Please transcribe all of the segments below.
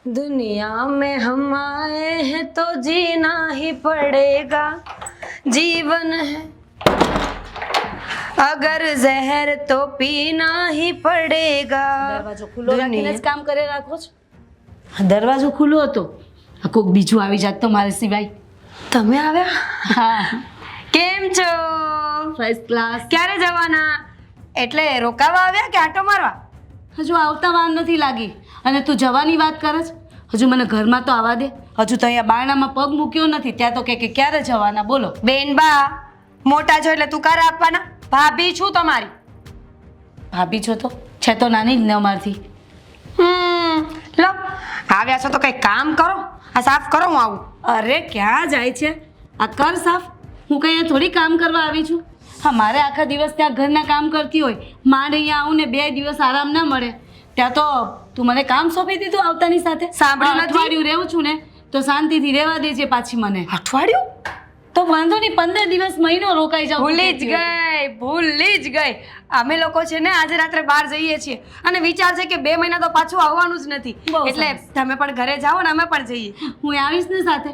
दुनिया में हम आए हैं तो जीना ही पड़ेगा, जीवन है अगर जहर तो पीना ही पड़ेगा। દરવાજો ખુલ્લો રાખીને જ કામ કરે રાખો છો? દરવાજો ખુલ્લો હતો, કોક બીજું આવી જાત તો મારે સિવાય. તમે આવ્યા? હા, કેમ છો? First class. ક્યારે જવાના? એટલે રોકાવા આવ્યા કે આટો મારવા? હજુ આવતા વાર નથી લાગી અને તું જવાની વાત કરે છે? હજુ મને ઘરમાં તો આવવા દે. હજુ તો અહીંયા બારણામાં પગ મૂક્યો નથી ત્યાં તો કે ક્યારે જવાના? બોલો. બેન બા મોટા છો એટલે તુકાર આપવાના. ભાભી છું તમારી. ભાભી છો તો છે તો નાની જ ને અમારથી. લો આવ્યા છો તો કઈ કામ કરો. આ સાફ કરો, હું આવું. અરે ક્યાં જાય છે? આ કર સાફ. હું કઈ અહીંયા થોડી કામ કરવા આવી છું? હા, મારે આખા દિવસ ત્યાં ઘરના કામ કરતી હોય, માંડ અહીંયા આવું ને 2 દિવસ આરામ ના મળે. ત્યાં તો તું મને કામ સોંપી દીધું આવતાની સાથે. સાંભળ્યું નથી? અઠવાડિયું રહેવું છું ને તો શાંતિથી રહેવા દેજે પાછી મને. અઠવાડિયું તો વાંધો નહીં, 15 દિવસ મહિનો રોકાઈ જાવ. ભૂલી જ ગઈ. અમે લોકો છે ને આજે રાત્રે બહાર જઈએ છીએ અને વિચાર છે કે 2 મહિના તો પાછું આવવાનું જ નથી. બહુ એટલે તમે પણ ઘરે જાઓ ને અમે પણ જઈએ. હું આવીશ ને સાથે.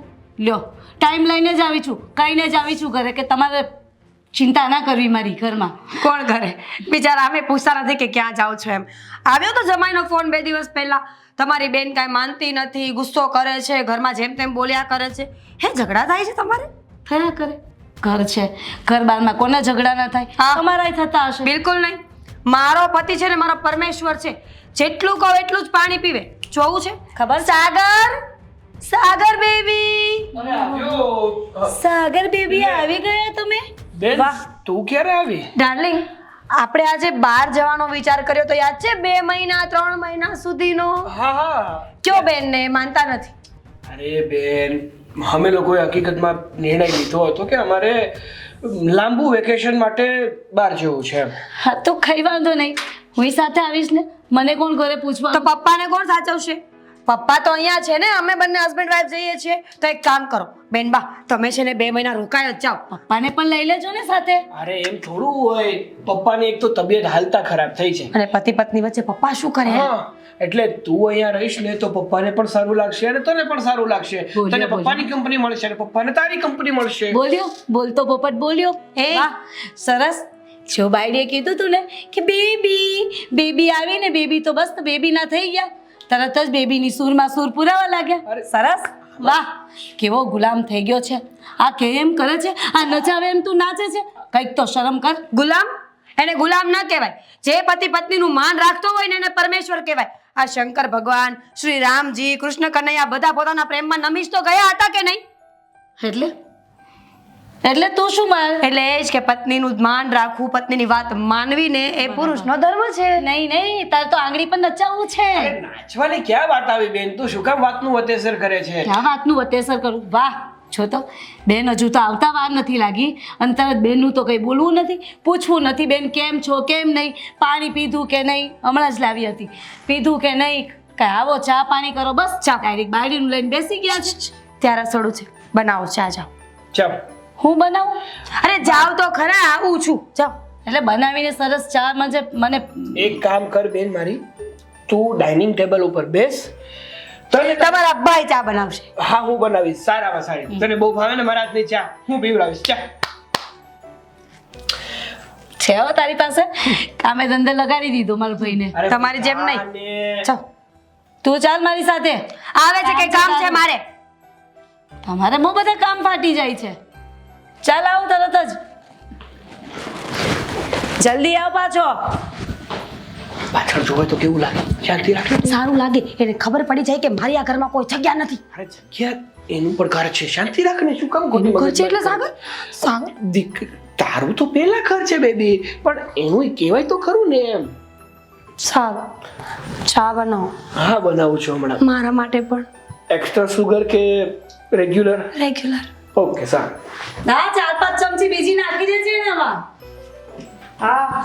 લ્યો, ટાઈમ લઈને જ આવી છું, કહીને જ આવી છું ઘરે કે તમારે ચિંતા ના કરવી મારી ઘરમાં. કોણ ઘરે? બિચારા અમે પૂછતા નથી કે ક્યાં જાઓ છો એમ. આવ્યો તો જમાઈનો ફોન 2 દિવસ પહેલા. તમારી બેન કાંઈ માનતી નથી, ગુસ્સો કરે છે, ઘરમાં જેમ તેમ બોલ્યા કરે છે. હે, ઝઘડા થાય છે તમારે? થયા કરે. ઘર છે, ઘર બારમાં કોના ઝઘડા ના થાય? હા. તમારાય થતા હશે. બિલકુલ નહીં. મારો પતિ છે ને મારો પરમેશ્વર છે. જેટલું કહો એટલું જ પાણી પીવે. જોવું છે? ખબર? સાગર બેબી. સાગર બેબી આવી ગયા તમે? બેન વાહ. તું ક્યારે આવી? ડાર્લિંગ, આપણે આજે બહાર જવાનો વિચાર કર્યો તો યાદ છે? 2 મહિના 3 મહિના સુધીનો. હા. કયો બેન ને માનતા નથી? અરે બેન, અમે લોકોએ હકીકતમાં નિર્ણય લીધો હતો કે અમારે લાંબુ વેકેશન માટે બહાર જવું છે. હા તો કઈ વાંધો નહીં, હું સાથે આવીશ ને. મને કોણ ઘરે પૂછવા? તો પપ્પાને કોણ સાચવશે? પપ્પા તો અહીંયા છે ને, અમે બંને હસબન્ડ વાઈફ જઈએ છીએ. તો એક કામ કરો બેનબા, તમે છે ને 2 મહિના રોકાય જ જાઓ. પપ્પાને પણ લઈ લેજો ને સાથે. અરે એમ થોડું હોય, પપ્પાની એક તો તબિયત હાલતા ખરાબ થઈ છે. અને પતિ પત્ની વચ્ચે પપ્પા શું કરે? હા, એટલે તું અહીંયા રહીશ ને તો પપ્પાને પણ સારું લાગશે અને તને પણ સારું લાગશે. બોલ્યો, તને પપ્પાની કંપની મળશે અને પપ્પાને તારી કંપની મળશે. બોલ્યો, બોલતો પોપટ બોલ્યો. એ. વાહ, સરસ. જો બાઈડીએ કીધું તું ને કે બેબી આવી ને બેબી તો બસ બેબી ના થઈ ગયા, તરત જ બેબીની સૂરમાં સૂર પુરાવા લાગ્યા. અરે. સરસ. વાહ, કેવો ગુલામ થઈ ગયો છે. આ કેમ કરે છે? આ નચાવે એમ તું નાચે છે? કંઈક તો શરમ કર. ગુલામ? એને ગુલામ ના કહેવાય. જે પતિ પત્નીનું માન રાખતો હોય ને એને પરમેશ્વર કહેવાય. આ શંકર ભગવાન, શ્રી રામજી, કૃષ્ણ કનૈયા બધા પોતાના પ્રેમમાં નમિશ તો ગયા હતા કે નહીં? એટલે તું શું માન? એટલે એ જ કે પત્નીનું માન રાખવું, પત્નીની વાત માનવી ને એ પુરુષનો ધર્મ છે. નહીં, તાર તો આંગળી પર નચાવવું છે. અરે નાચવાની ક્યાં વાત આવી બેન? તું શું કામ વાતનું વતેસર કરે છે? ક્યાં વાતનું વતેસર કરું? વાહ, જો તો બેન હજુ તો આવતા વાર નથી લાગી અને તરત બેનનું તો કંઈ બોલવું નથી, પૂછવું નથી. બેન કેમ છો, કેમ નહીં, પાણી પીધું કે નહીં? હમણાં જ લાવી હતી. પીધું કે નહીં? કાંઈ આવો ચા પાણી કરો. બસ ચા ડાયરેક્ટ બાયડીનું લઈને બેસી ગયા છે. ત્યાં રસોડું છે, બનાવો ચા. જાઓ. ચાલ. હું બનાવું? અરે જાઓ તો ખરા, આવું છું. જાઓ. એટલે બનાવીને સરસ ચા મને એક કામ કર બેન મારી, તું ડાઇનિંગ ટેબલ ઉપર બેસ. તને તમારા ભાઈ ચા બનાવશે. હા, હું બનાવીશ સારામાં સારી. તને બહુ ભાવે ને મારા હાથની ચા, હું પીવડાવીશ. ચા છે હો તારી પાસે. કામે ધંધે લગાડી દીધો મારા ભાઈને. અરે તમારી જેમ નહીં. આને- જાઓ. તું ચાલ મારી સાથે. આવે છે કે કામ છે મારે? તમારે બહુ બધા કામ ફાટી જાય છે. ચાલ આવું તરત જ. જલ્દી આવ પાછો. પાછળ જોવે તો કેવું લાગે? શાંતિ રાખ. સારું લાગે, એને ખબર પડી જાય કે મારી આ ઘરમાં કોઈ જગ્યા નથી. અરે જગ્યા એનું પણ ઘર છે, શાંતિ રાખ ને. શું કામ એનું ઘર છે એટલે સાગર? તારું તો પેલા ઘર છે બેબી, પણ એનું કહેવાય તો ખરું ને એમ. સારું, ચા બનાવો. હા, બનાવું છું હમણાં. મારા માટે પણ. એક્સ્ટ્રા સુગર કે રેગ્યુલર? રેગ્યુલર. ઓકે, સારું. ના, 4-5 ચમચી બીજી નાખી દેજે ને આમાં. હા.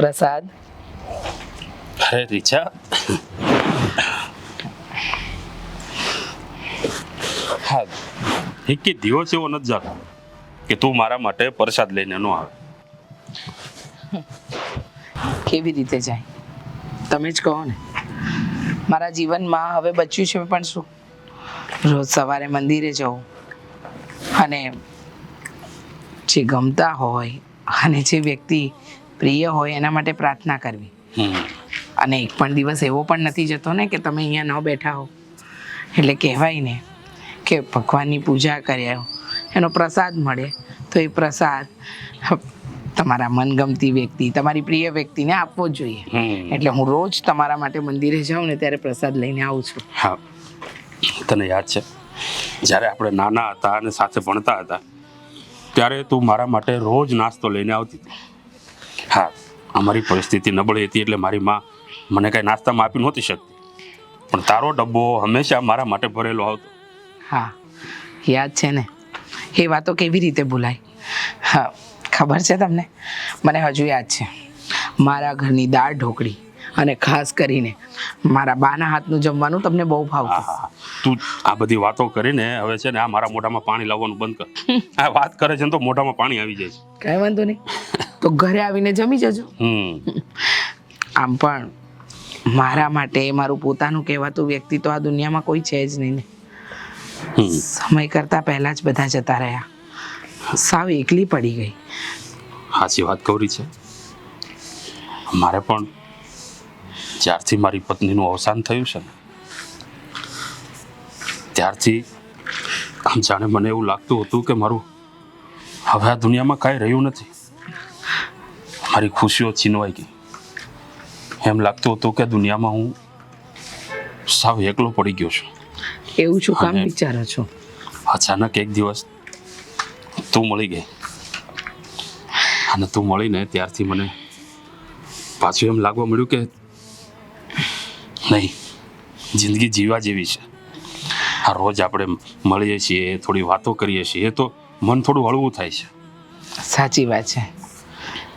પ્રસાદ. અરે રીચા, હા, એક દિવસ એવો નથી જતો કે તું મારા માટે પ્રસાદ લઈને ન આવે. કેવી રીતે જાય તમે જ કહો ને. મારા જીવનમાં હવે બચ્યું છે પણ શું, રોજ સવારે મંદિરે જવું અને જે ગમતા હોય અને જે વ્યક્તિ પ્રિય હોય એના માટે પ્રાર્થના કરવી. અને એક પણ દિવસ એવો પણ નથી જતો ને કે તમે અહીંયા ન બેઠા હો. એટલે કહેવાય ને કે ભગવાનની પૂજા કર્યા એનો પ્રસાદ મળે તો એ પ્રસાદ તમારા મનગમતી વ્યક્તિ, તમારી પ્રિય વ્યક્તિને આપવો જ જોઈએ. એટલે હું રોજ તમારા માટે મંદિરે જાઉં ને ત્યારે પ્રસાદ લઈને આવું છું. હા, તને યાદ છે જ્યારે આપણે નાના હતા અને સાથે ભણતા હતા ત્યારે તું મારા માટે રોજ નાસ્તો લઈને આવતી હતી. હા, અમારી પરિસ્થિતિ નબળી હતી એટલે મારી માં મને કાંઈ નાસ્તામાં આપી નહોતી શકતી, પણ તારો ડબ્બો હંમેશા મારા માટે ભરેલો આવતો. હા, યાદ છે ને. એ વાતો કેવી રીતે ભૂલાય. હા, ખબર છે તમને, મને હજુ યાદ છે મારા ઘરની દાળ ઢોકળી અને ખાસ કરીને મારા બાના હાથનું જમવાનું તમને બહુ ભાવતું. હા, તું આ બધી વાતો કરીને હવે છે ને આ મારા મોઢામાં પાણી લાવવાનું બંધ કર. આ વાત કરે છે ને તો મોઢામાં પાણી આવી જાય છે. કાંઈ વાંધો નહીં, તો ઘરે આવીને જમી જજો. આમ પણ મારા માટે મારું પોતાનું કહેવાતું વ્યક્તિ તો આ દુનિયામાં કોઈ છે જ નહીં ને. સમય કરતાં પહેલાં જ બધા જતા રહ્યા, સાવ એકલી પડી ગઈ. સાચી વાત ગૌરી છે. મારે પણ જ્યારથી મારી પત્નીનું અવસાન થયું છે ને ત્યારથી આમ જાણે મને એવું લાગતું હતું કે મારું હવે આ દુનિયામાં કાંઈ રહ્યું નથી. મારી ખુશીઓ છીનવાઈ ગઈ. એમ લાગતું હતું કે દુનિયામાં હું સાવ એકલો પડી ગયો છું. એવું શું કામ વિચારો છો? અચાનક એક દિવસ તું મળી ગઈ અને તું મળીને ત્યારથી મને પાછું એમ લાગવા મળ્યું કે નહીં, જિંદગી જીવા જેવી છે. આ રોજ આપણે મળીએ છીએ, થોડી વાતો કરીએ છીએ તો મન થોડું હળવું થાય છે. સાચી વાત છે.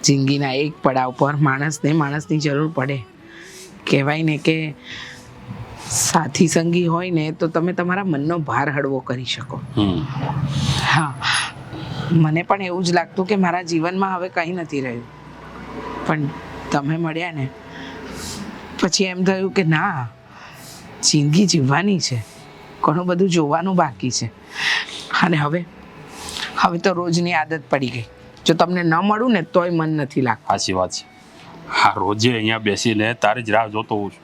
જિંદગીના એક પડાવ પર માણસને માણસની જરૂર પડે. કહેવાય ને કે સાથી સંગી હોય ને તો તમે તમારા મનનો ભાર હળવો કરી શકો. હા, મને પણ એવું જ લાગતું કે મારા જીવનમાં હવે કંઈ નથી રહ્યું, પણ તમે મળ્યા ને પછી એમ થયું કે ના, જિંદગી જીવવાની છે, ઘણું બધું જોવાનું બાકી છે. અને હવે તો રોજની આદત પડી ગઈ. જો તમને ન મળું ને તોય મન નથી લાગતું. સાચી વાત છે. હા, રોજે અહીંયા બેસીને તારી જ રાહ જોતો હોઉં છું,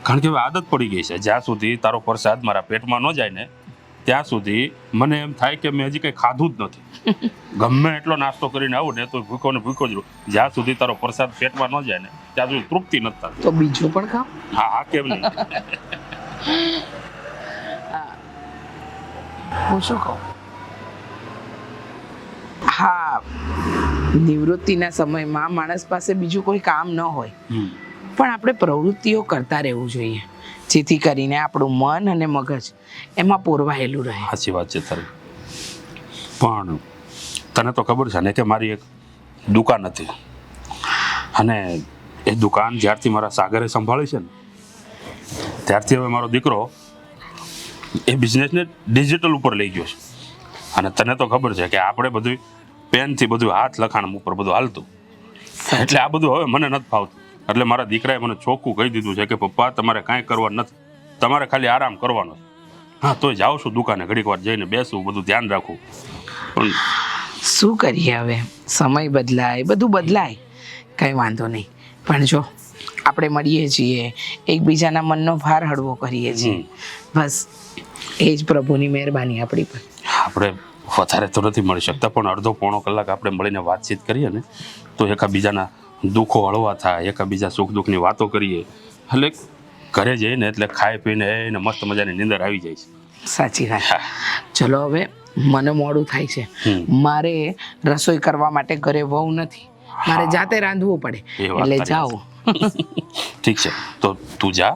કારણ કે હવે આદત પડી ગઈ છે. જ્યાં સુધી તારો પ્રસાદ મારા પેટમાં ન જાય ને ત્યાં સુધી મને એમ થાય કે મેં હજી કંઈ ખાધું જ નથી. ગમે એટલો નાસ્તો કરીને આવું ને તો ભૂખો ને ભૂખો જ રહું. જ્યાં સુધી તારો પ્રસાદ પેટમાં ન જાય ને ત્યાં સુધી તૃપ્તિ નથી થતી. તો બીજું પણ ખાઓ. હા હા, કેમ નહીં. હું શું કહું? હા, નિવૃત્તિના સમયમાં માણસ પાસે બીજું કોઈ કામ ન હોય, પણ આપણે પ્રવૃત્તિઓ કરતા રહેવું જોઈએ જેથી કરીને આપણું મન અને મગજ એમાં પોરવાયેલું રહે. સાચી વાત છે તારી. પણ તને તો ખબર છે ને કે મારી એક દુકાન હતી અને એ દુકાન જ્યારથી મારા સાગરે સંભાળી છે ને ત્યારથી હવે મારો દીકરો એ બિઝનેસને ડિજિટલ ઉપર લઈ ગયો છે. અને તને તો ખબર છે કે આપણે બધું પેનથી બધું હાથ લખાણ ઉપર બધું હાલતું, એટલે આ બધું હવે મને નથી ફાવતું. એટલે મારા દીકરાએ મને ચોખ્ખું કહી દીધું છે કે પપ્પા તમારે કાંઈ કરવાનું નથી, તમારે ખાલી આરામ કરવાનો. હા, તોય જાઉં છું દુકાને, ઘડીક વાર જઈને બેસું, બધું ધ્યાન રાખવું. પણ શું કરીએ હવે, સમય બદલાય, બધું બદલાય, કંઈ વાંધો નહીં. પણ જો આપણે મળીએ છીએ, એકબીજાના મનનો ભાર હળવો કરીએ છીએ, બસ એ જ પ્રભુની મહેરબાની આપણી પર. આપણે વધારે તો નથી મળી શકતા, પણ અડધો પોણો કલાક આપણે મળીને વાતચીત કરીએ ને તો એકાબીજાના દુઃખો હળવા થાય, એકાબીજા સુખ દુઃખની વાતો કરીએ, એટલે ઘરે જઈને એટલે ખાઈ પીને એને મસ્ત મજાની નીંદર આવી જાય છે. સાચી વાત. ચલો હવે મને મોડું થાય છે, મારે રસોઈ કરવા માટે ઘરે વહુ નથી, મારે જાતે રાંધવું પડે, એટલે જાઓ. ઠીક છે, તો તું જા,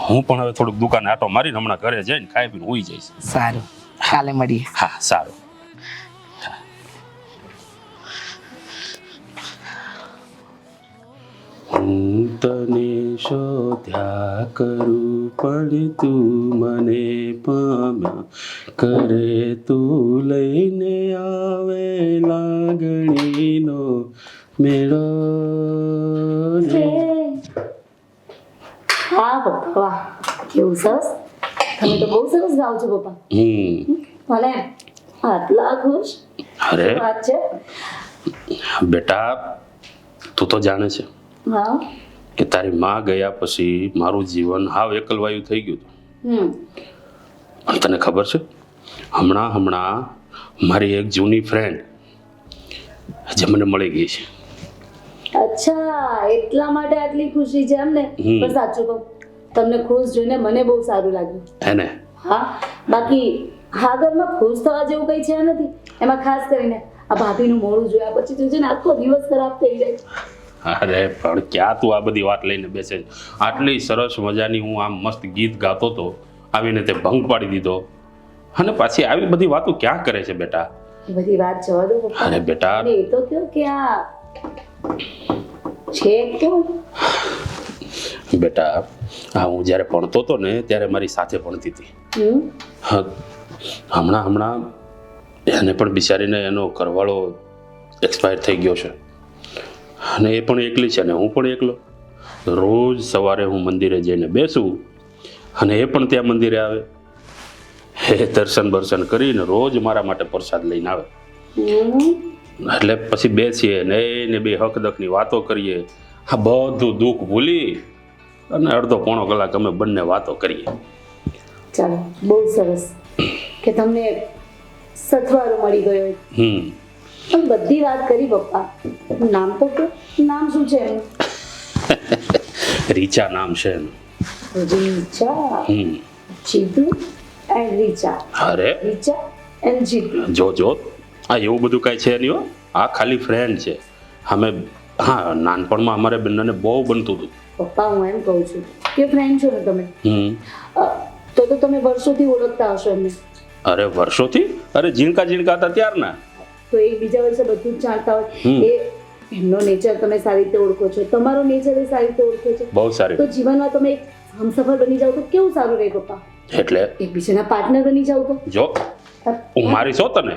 હું પણ હવે થોડુંક દુકાને આટો મારીને હમણાં ઘરે જઈને ખાઈ પીને હોઈ જઈશ. સારું, કાલે મળીએ. હા, સારું. હું તને શોધ્યા કરું પણ તું મને પામ્યા કરે, તું લઈને આવે લાગણીનો મેળો પપ્પા વાહ, કેવું સરસ. તમે તો બહુ સરસ ગાઓ છો પપ્પા. મને આટલા ખુશ અરે વાત છે. બેટા, તું તો જાણે છે હા. કે તારી માં ગયા પછી મારું જીવન હાવ એકલવાયું થઈ ગયું હતું. પણ તને ખબર છે, હમણાં મારી એક જૂની ફ્રેન્ડ જે મને મળી ગઈ છે. અચ્છા, એટલા માટે આટલી ખુશી છે એમ ને? પણ સાચું કહું, તમને ખુશ જોઈને મને બહુ સારું લાગ્યું. એને હા, બાકી આ ઘરમાં ખુશ થવા જેવું કંઈ છે નથી. એમાં ખાસ કરીને આ ભાભીનું મોડું જોયા પછી તો છે ને આખો દિવસ ખરાબ થઈ જાય. અરે પણ ક્યાં તું આ બધી વાત લઈને બેસે છે? આટલી સરસ મજાની હું આમ મસ્ત ગીત ગાતો તો, આવીને તે ભંગ પાડી દીધો. અને પાછી આવી બધી વાતો ક્યાં કરે છે બેટા? એ બધી વાત જવા દો પપ્પા. અરે બેટા, અને એ તો કયો કે આ છે કોણ? બેટા, હા, હું જ્યારે ભણતો હતો ને ત્યારે મારી સાથે ભણતી હતી. હા, હમણાં એને પણ બિચારીને એનો ઘરવાળો એક્સપાયર થઈ ગયો છે. અને એ પણ એકલી છે ને હું પણ એકલો. રોજ સવારે હું મંદિરે જઈને બેસું અને એ પણ ત્યાં મંદિરે આવે. એ દર્શન કરીને રોજ મારા માટે પ્રસાદ લઈને આવે. એટલે પછી બેસીએ ને એને બે હકદકની વાતો કરીએ. આ બધું દુઃખ ભૂલી અને અડધો પોણો કલાક અમે બંને વાતો કરીએ. ચાલો, બહુ સરસ કે તમને સથવારો મળી ગયો. પણ બધી વાત કરી પપ્પા, નામ તો કહો. નામ શું છે એનું? રીચા નામ છે એનું. રીચા. જીતુ એન્ડ રીચા. અરે રીચા એન્ડ જીતુ. જો આ એવું બધું કાંઈ છે નહીં હો. આ ખાલી ફ્રેન્ડ છે. અમે હા, નાનપણમાં અમારે બંનેને બહુ બનતું હતું. પપ્પા, હું એમ કહું છું કે ફ્રેન્ડ છો ને તમે, તો તમે વર્ષોથી ઓળખતા હશો એમને. અરે વર્ષોથી? અરે ઝીણકા હતા ત્યારના. તો એકબીજા વિશે બધું જ જાણતા હોય. એ એમનો નેચર તમે સારી રીતે ઓળખો છો, તમારો નેચર એ સારી રીતે ઓળખો છો. બહુ સારી. તો જીવનમાં તમે એક હમસફર બની જાવ તો કેવું સારું રહે પપ્પા. એટલે એકબીજાના પાર્ટનર બની જાવ તો. જો હું મારી છો તને.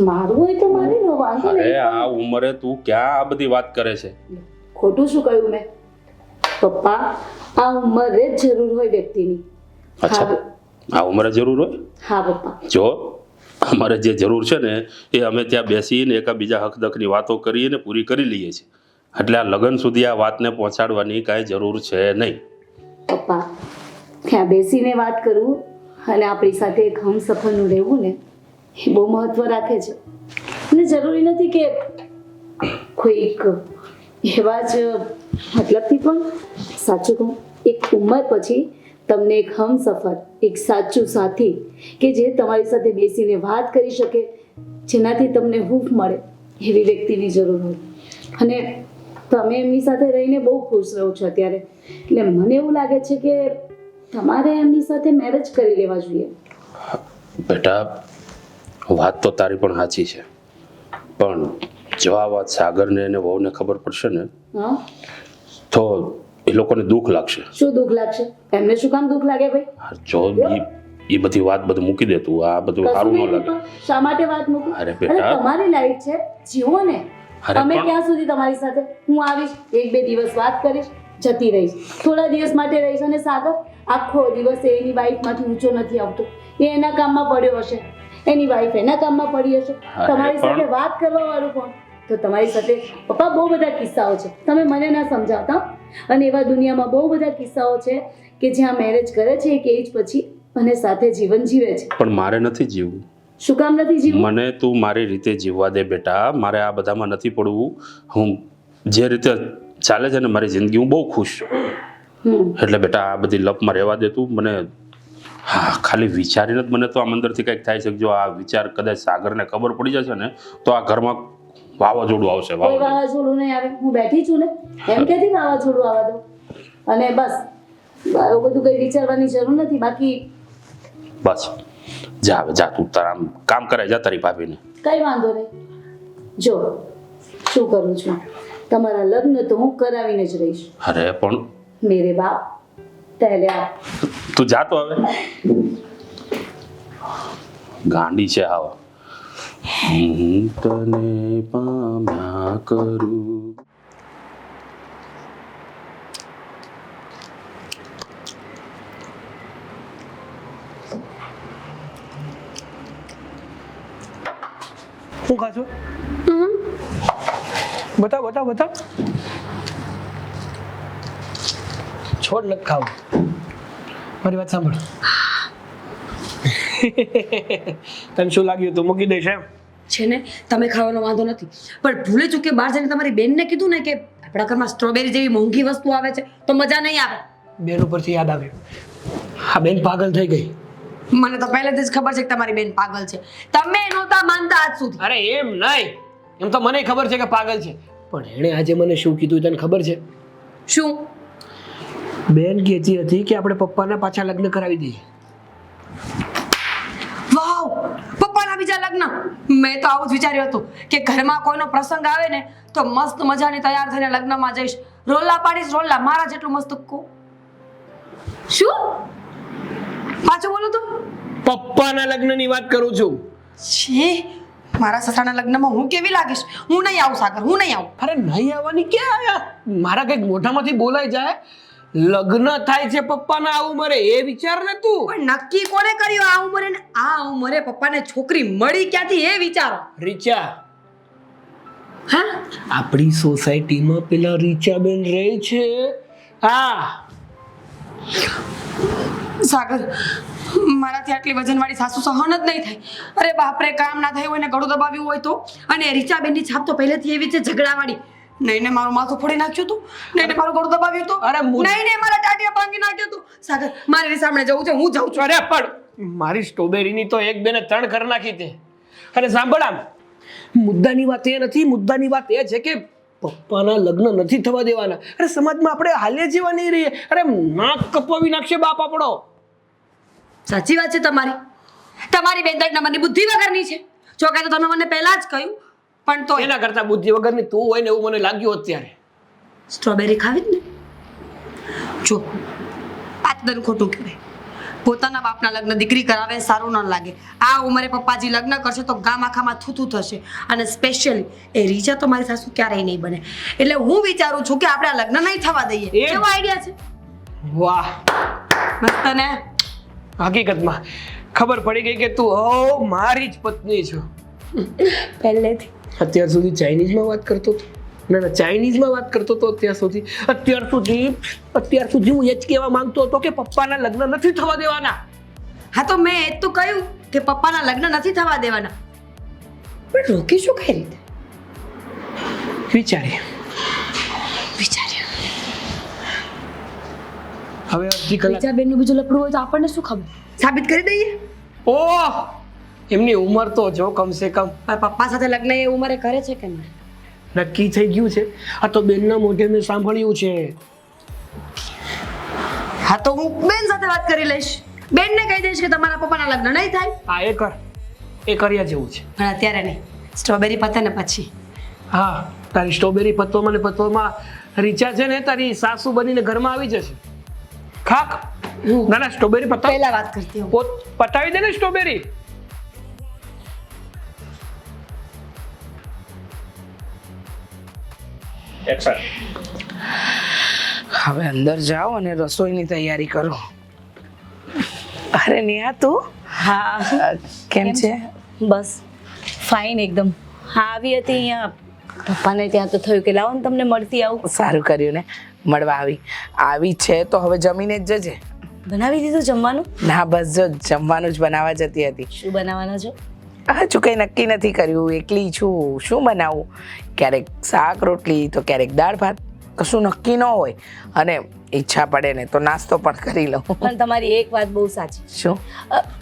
મારું હોય તો મારે નો વાંધો અરે નહીં. આ ઉંમરે તું ક્યાં આ બધી વાત કરે છે? ખોટું શું કહ્યું મેં? પપ્પા, આ ઉંમરે જ જરૂર હોય વ્યક્તિની. અચ્છા, આ ઉંમરે જરૂર હોય? હા પપ્પા. જો અમારે જે જરૂર છે ને એ અમે ત્યાં બેસીને એકબીજા હકદકની વાતો કરીને પૂરી કરી લઈએ છીએ. એટલે આ લગ્ન સુધી આ વાતને પહોંચાડવાની કાંઈ જરૂર છે નહીં. પપ્પા, ત્યાં બેસીને વાત કરવું અને આપણી સાથે એક હમસફરનું રહેવું ને એ બહુ મહત્વ રાખે છે. અને જરૂરી નથી કે કોઈક એવા જ મતલબથી, પણ સાચું કહું, એક ઉંમર પછી તમને એક હમસફર, એક સાચું સાથી કે જે તમારી સાથે બેસીને વાત કરી શકે, જેનાથી તમને હૂંફ મળે, એવી વ્યક્તિની જરૂર હોય. અને તમે એમની સાથે રહીને બહુ ખુશ રહો છો અત્યારે. એટલે મને એવું લાગે છે કે તમારે એમની સાથે મેરેજ કરી લેવા જોઈએ. બેટા, વાત તો તારી પણ સાચી છે, પણ જો આ વાત સાગરને અને વહુને ખબર પડશે ને હા, તો એ લોકોને દુઃખ લાગશે. શું દુઃખ લાગશે? એમને શું કામ દુઃખ લાગે ભાઈ? જો એ બધી વાત બધું મૂકી દે તું. આ બધું સારું ન લાગે. શા માટે વાત મૂકું? અરે બેટા, તમારી લાઈફ છે, જીવો ને. અરે તમે પણ- ક્યાં સુધી તમારી સાથે? હું આવીશ, 1-2 દિવસ વાત કરીશ, જતી રહીશ. થોડા દિવસ માટે રહીશ. અને સાગર આખો દિવસ એની વાઈફમાંથી ઊંચો નથી આવતો. એ એના કામમાં પડ્યો હશે, એની વાઈફ એના કામમાં પડી હશે. તમારી સાથે વાત કરવા વાળું કોણ? તો તમારી સાથે પપ્પા બહુ બધા કિસ્સાઓ છે, તમે મને ના સમજાવતા. અને એવા દુનિયામાં બહુ બધા કિસ્સાઓ છે કે જ્યાં મેરેજ કરે છે એક એજ પછી અને સાથે જીવન જીવે છે. પણ મારે નથી જીવવું. શું કામ નથી જીવવું? મને તું મારી રીતે જીવવા દે બેટા. મારે આ બધામાં નથી પડવું. હું જે રીતે ચાલે છે ને મારી જિંદગી, હું બહુ ખુશ છું. એટલે બેટા આ બધી લપમાં રહેવા દે તું. મને હા, ખાલી વિચારીને જ મને તો આમ અંદરથી કંઈક થાય છે કે જો આ વિચાર કદાચ સાગરને ખબર પડી જશે ને તો આ ઘરમાં વાવાઝોડું આવશે. કોઈ વાવાઝોડું નહીં આવે. હું બેઠી છું ને, એમ કેથી વાવાઝોડું આવવા દો. અને બસ એવું બધું કઈ વિચારવાની જરૂર નથી. બાકી બસ જા હવે, જા તું તારા આમ કામ કરાય, જા તારી ભાભીને. કઈ વાંધો નહીં. જો શું કરું છું, તમારા લગ્ન તો હું કરાવીને જ રહીશ. અરે પણ મેરે બાપ પહેલે આપ. તું જા તો હવે. ગાંડી છે આવા. હું તને પામ્યા કરું. શું ખાશો? બતાવ બતાવ બતાવ. છોડ નથી ખાવું. મારી વાત સાંભળ. તને શું લાગ્યું તું મૂકી દઈશ એમ? છે ને તમે ખાવાનો વાંધો નથી, પણ ભૂલે ચૂકે બહાર જઈને તમારી બેનને કીધું ને કે આપણા ઘરમાં સ્ટ્રોબેરી જેવી મોંઘી વસ્તુ આવે છે તો મજા નહીં આવે. બેન ઉપરથી યાદ આવ્યું, હા બેન પાગલ થઈ ગઈ. મને તો પહેલેથી જ ખબર છે કે તમારી બેન પાગલ છે. તમે નહોતા માનતા આજ સુધી. અરે એમ નહીં, એમ તો મને ખબર છે કે પાગલ છે, પણ એણે આજે મને શું કીધું તને ખબર છે? શું? બેન કહેતી હતી કે આપણે પપ્પાના પાછા લગ્ન કરાવી દઈએ. વાવ, પપ્પાના બીજા લગ્ન. મેં તો આવું જ વિચાર્યું હતું કે ઘરમાં કોઈનો પ્રસંગ આવે ને તો મસ્ત મજાની તૈયાર થઈને લગ્નમાં જઈશ, રોલા પાડીશ, રોલા મારા જેટલું મસ્ત શું પાછું બોલો તો? પપ્પાના લગ્નની વાત કરું છું. છી, મારા સસરાના લગ્નમાં હું કેવી લાગીશ? હું નહીં આવું સાગર, હું નહીં આવું. અરે નહીં આવવાની ક્યાં આયા? મારા કંઈક મોઢામાંથી બોલાઈ જાય. લગ્ન થાય છે પપ્પાના આ ઉંમરે, એ વિચાર ને તું. પણ નક્કી કોને કર્યું આ ઉંમરે ને આ ઉંમરે પપ્પાને છોકરી મળી ક્યાંથી એ વિચારો. રીચા, હા, આપણી સોસાયટીમાં પેલા રીચાબેન રહે છે. હા સાગર, મારાથી આટલી વજનવાળી સાસુ સહન જ નહીં થાય. અરે બાપરે, કામ ના થયું હોય ને ગળું દબાવ્યું હોય તો. અને રીચાબેનની છાપ તો પહેલેથી એવી છે ઝઘડાવાળી. નહીં ને મારું માથું ફોડી નાખ્યું તું, નહીં ને મારું ગળું દબાવ્યું તું, અરે નહીં ને મારા ટાટિયા ભાંગી નાખ્યું તું. સાગર, મારે સામે જવું છે, હું જાઉં છું. અરે પણ મારી સ્ટ્રોબેરીની તો એક બેને 3 કરી નાખી તે. અને સાંભળ, આમ મુદ્દાની વાત એ નથી, મુદ્દાની વાત એ છે કે પપ્પાના લગ્ન નથી થવા દેવાના. અરે સમાજમાં આપણે હાલે જેવા નહીં રહીએ. અરે નાક કપાવી નાખશે બાપ આપણો. સાચી વાત છે તમારી. તમારી બેન તો એક નંબરની બુદ્ધિ વગરની છે. જો કે તો તમે મને પહેલા જ કહ્યું, પણ તો એના કરતા બુદ્ધિ વગરની તું હોય ને એવું મને લાગ્યું અત્યારે. સ્ટ્રોબેરી ખાવી જ ને. જો પાતદન ખોટું કહેવાય. પોતાના બાપના લગ્ન દીકરી કરાવે સારું ન લાગે. આ ઉંમરે પપ્પાજી લગ્ન કરશે તો ગામ આખામાં થૂથું થશે. અને સ્પેશિયલી એ રીચા તો મારી સાસુ ક્યારેય નહીં બને. એટલે હું વિચારું છું કે આપણે આ લગ્ન નહીં થવા દઈએ. કેવો આઈડિયા છે? વાહ, મસ્ત ને. હકીકતમાં ખબર પડી ગઈ કે તું હો મારી જ પત્ની છો. પહેલેથી અત્યાર સુધી ચાઇનીઝમાં વાત કરતો હતો. ના ના, ચાઇનીઝમાં વાત કરતો હતો અત્યાર સુધી હું એ જ કહેવા માંગતો હતો કે પપ્પાના લગ્ન નથી થવા દેવાના. હા, તો મેં એ જ તો કહ્યું કે પપ્પાના લગ્ન નથી થવા દેવાના, પણ રોકીશું કઈ રીતે? વિચારીએ. હવે અડધી કલાક. બીજા બેનનું બીજું લફડું હોય તો આપણને શું ખબર? સાબિત કરી દઈએ. ઓહ, એમની ઉંમર તો જો કમસે કમ. પણ પપ્પા સાથે લગ્ન એ ઉંમરે કરે છે કે નહીં? નક્કી થઈ ગયું છે. આ તો બેનના મોઢે મેં સાંભળ્યું છે. હા, તો હું બેન સાથે વાત કરી લઈશ. બેનને કહી દઈશ કે તમારા પપ્પાના લગ્ન નહીં થાય. હા, એ કર્યા જેવું છે. પણ અત્યારે નહીં, સ્ટ્રોબેરી પતે ને પછી. હા, તારી સ્ટ્રોબેરી પતવામાં ને પતવામાં રીચા છે ને તારી સાસુ બનીને ઘરમાં આવી જશે. ખાક. ના ના, સ્ટ્રોબેરી પતાવ. પહેલા વાત કરતી હું. પતાવી દે ને સ્ટ્રોબેરી. હવે અંદર જાઓ અને રસોઈની તૈયારી કરો. અરે નેહા, તું હા, કેમ છે? બસ ફાઇન એકદમ. હા, આવી હતી અહીંયા પપ્પાને ત્યાં તો થયું કે લાવો ને તમને મળતી આવું. સારું કર્યું ને, મળવા આવી છે તો હવે જમીને જ જજે. બનાવી દીધું જમવાનું? ના, બસ જો જમવાનું જ બનાવવા જતી હતી. શું બનાવવાના છો? હજુ કંઈ નક્કી નથી કર્યું, એકલી છું, શું બનાવું. ક્યારેક શાક રોટલી તો ક્યારેક દાળ ભાત, કશું નક્કી ન હોય. અને ઈચ્છા પડે ને તો નાસ્તો પણ કરી લઉં. પણ તમારી એક વાત બહુ સાચી. શું?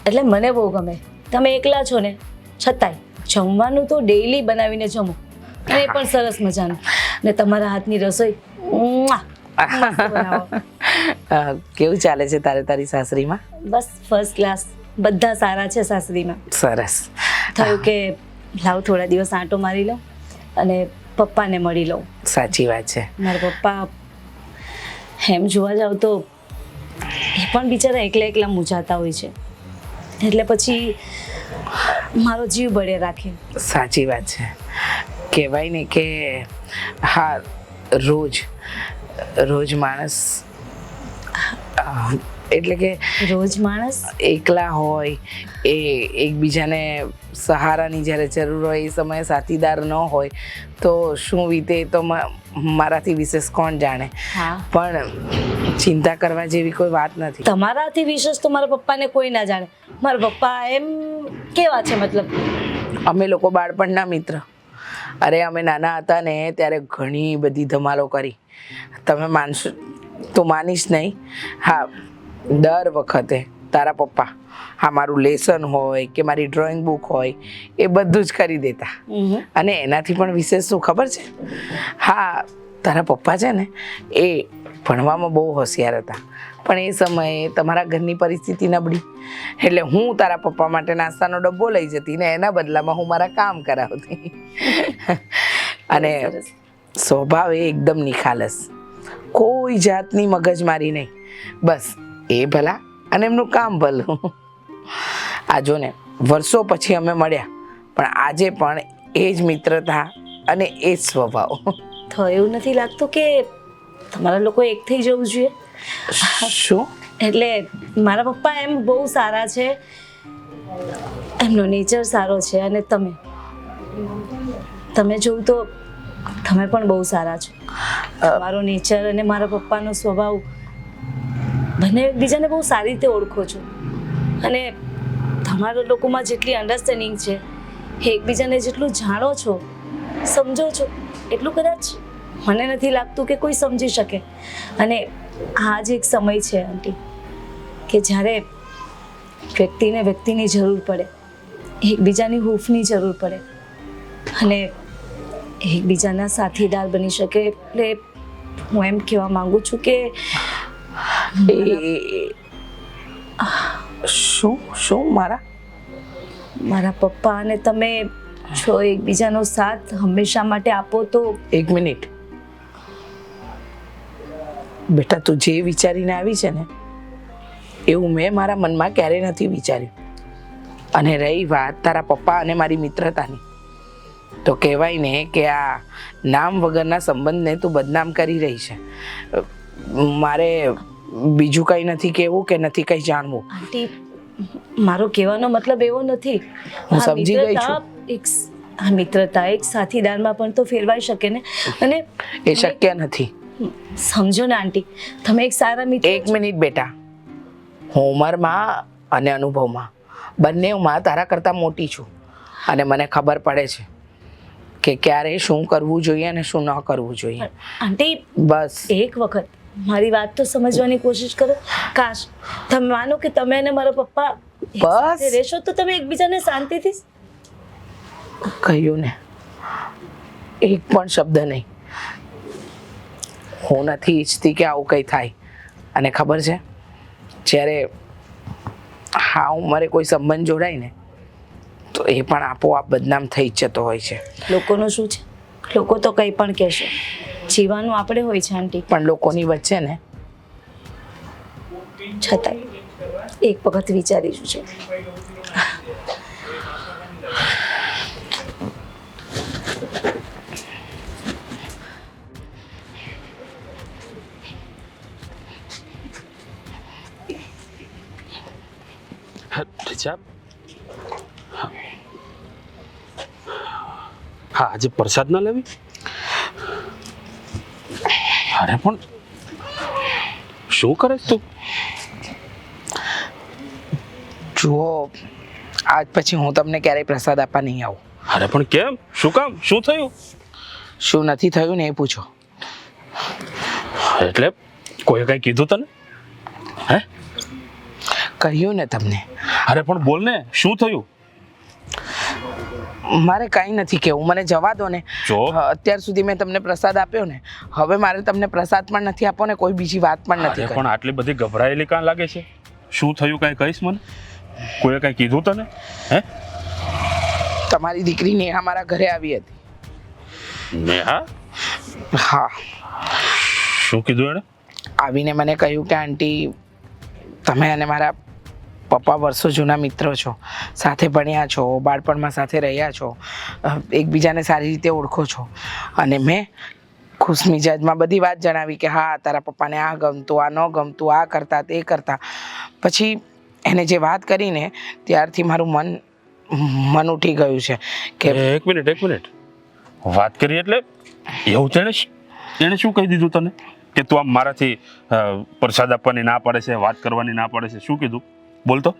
એટલે મને બહુ ગમે, તમે એકલા છો ને છતાંય જમવાનું તો ડેઈલી બનાવીને જમો, અને એ પણ સરસ મજાનું. ને તમારા હાથની રસોઈ મુઆ! મસ્ત બનાવો. કેવું ચાલે છે તારી સાસરીમાં? બસ ફર્સ્ટ ક્લાસ, બધા સારા છે સાસરીમાં. સરસ. થયું કે લાવ થોડા દિવસ આંટો મારી લઉં અને પપ્પાને મળી લઉં. સાચી વાત છે. મારા પપ્પા એમ જોવા જાવ તો એ પણ બિચારા એકલા મૂંઝાતા હોય છે, એટલે પછી મારો જીવ બળે રાખે. સાચી વાત છે. કહેવાય ને કે હા, રોજ માણસ એટલે કે રોજ માણસ એકલા હોય એ એકબીજાને સહારાની જ્યારે જરૂર હોય એ સમયે સાથીદાર ન હોય તો શું વીતે એ તો મારાથી વિશેષ કોણ જાણે. હા પણ ચિંતા કરવા જેવી કોઈ વાત નથી. તમારાથી વિશેષ તો મારા પપ્પાને કોઈ ના જાણે. મારા પપ્પા એમ કેવા છે મતલબ? અમે લોકો બાળપણના મિત્ર. અરે અમે નાના હતા ને ત્યારે ઘણી બધી ધમાલો કરી. તમે માનશો તો માનીશ નહીં. હા, દર વખતે તારા પપ્પા હા મારું લેસન હોય કે મારી ડ્રોઈંગ બુક હોય એ બધું જ કરી દેતા. અને એનાથી પણ વિશેષ શું ખબર છે? હા, તારા પપ્પા છે ને એ ભણવામાં બહુ હોશિયાર હતા, પણ એ સમયે તમારા ઘરની પરિસ્થિતિ નબળી, એટલે હું તારા પપ્પા માટે નાસ્તાનો ડબ્બો લઈ જતી ને એના બદલામાં હું મારા કામ કરાવતી. અને સ્વભાવ એ એકદમ નિખાલસ, કોઈ જાતની મગજમારી નહીં, બસ એ ભલા અને એમનું કામ ભલું. આ જો ને વર્ષો પછી અમે મળ્યા, પણ આજે પણ એ જ મિત્રતા અને એ જ સ્વભાવ. તો એવું નથી લાગતું કે તમારા લોકો એક થઈ જવું જોઈએ? શું? એટલે મારા પપ્પા એમ બહુ સારા છે, એમનો નેચર સારો છે, અને તમે જોવું તો તમે પણ બહુ સારા છો. મારો નેચર અને મારા પપ્પાનો સ્વભાવ બંને એકબીજાને બહુ સારી રીતે ઓળખો છો, અને તમારા લોકોમાં જેટલી અન્ડરસ્ટેન્ડિંગ છે એ એકબીજાને જેટલું જાણો છો, સમજો છો, એટલું કદાચ મને નથી લાગતું કે કોઈ સમજી શકે. અને આ જ એક સમય છે આંટી કે જ્યારે વ્યક્તિને વ્યક્તિની જરૂર પડે, એકબીજાની હૂંફની જરૂર પડે અને એકબીજાના સાથીદાર બની શકે. એટલે હું એમ કહેવા માંગુ છું કે શું મારા પપ્પા અને તમે છો એકબીજાનો સાથ હંમેશા માટે આપો તો. એક મિનિટ બેટા, તું જે વિચારીને આવી છે ને એવું મેં મારા મનમાં ક્યારેય નથી વિચાર્યું. અને રહી વાત તારા પપ્પા અને મારી મિત્રતાની, તો કહેવાય ને કે આ નામ વગરના સંબંધને તું બદનામ કરી રહી છે. મારે બીજું કંઈ નથી કહેવું કે નથી કંઈ જાણવું. આંટી, મારો કહેવાનો મતલબ એવો નથી. હું સમજી ગઈ છું. આ મિત્રતા એક સાથીદારમાં પણ તો ફેરવાઈ શકે ને. અને એ શક્ય નથી. સમજો ને આંટી, તમે એક સારા મિત્ર. એક મિનિટ બેટા, હું ઉંમરમાં અને અનુભવમાં બંનેમાં તારા કરતાં મોટી છું, અને મને ખબર પડે છે કે ક્યારે શું કરવું જોઈએ અને શું ન કરવું જોઈએ. આંટી, બસ એક વખત મારી વાત તો સમજવાની કોશિશ કરો. કાશ તમે માનો કે તમે અને મારા પપ્પા બસ રહેશો તો તમે એકબીજાને શાંતિથી. કહ્યું ને, એક પણ શબ્દ નહીં. હું નથી ઈચ્છતી કે આવું કંઈ થાય. અને ખબર છે, જ્યારે હા ઉંમરે કોઈ સંબંધ જોડાય ને તો એ પણ આપોઆપ બદનામ થઈ જ જતો હોય છે. લોકોનું શું છે? લોકો તો કંઈ પણ કહેશે, જીવાનું આપણે હોય છે આંટી. પણ લોકોની વચ્ચે ને છતાંય એક વખત વિચારીશું છે. હા, આજે પ્રસાદ ના લેવી? અરે પણ શું કરે તું? જુઓ, આજ પછી હું તમને ક્યારેય પ્રસાદ આપવા નહીં આવું. અરે પણ કેમ? શું કામ? શું થયું? શું નથી થયું ને એ પૂછો. એટલે કોઈ કઈ કીધું તને? હે? કહ્યું ને તમને. અરે પણ બોલ ને, શું થયું? મારે કાંઈ નથી કહેવું, મને જવા દો ને. જો અત્યાર સુધી મેં તમને પ્રસાદ આપ્યો ને, હવે મારે તમને પ્રસાદ પણ નથી આપવો ને કોઈ બીજી વાત પણ નથી અરે કરવી. પણ આટલી બધી ગભરાયેલી કાં લાગે છે? શું થયું કઈ કહીશ મને? કોઈએ કઈ કીધું તને? હે? તમારી દીકરી નેહા મારા ઘરે આવી હતી. નેહા? હા. શું કીધું એણે? આવીને મને કહ્યું કે આંટી, તમે અને મારા પપ્પા વર્ષો જૂના મિત્રો છો, સાથે ભણ્યા છો, બાળપણમાં સાથે રહ્યા છો, એકબીજાને સારી રીતે ઓળખો છો, અને મેં ખુશ મિજાજમાં બધી વાત જણાવી કે હા તારા પપ્પાને આ ગમતું, આ ન ગમતું, આ કરતા તે કરતા. પછી એને જે વાત કરીને ત્યારથી મારું મન ઉઠી ગયું છે કે એક મિનિટ વાત કરી એટલે એવું તેણે શું કહી દીધું તને કે તું આમ મારાથી પ્રસાદ આપવાની ના પાડે છે, વાત કરવાની ના પાડે છે? શું કીધું? બોલતો.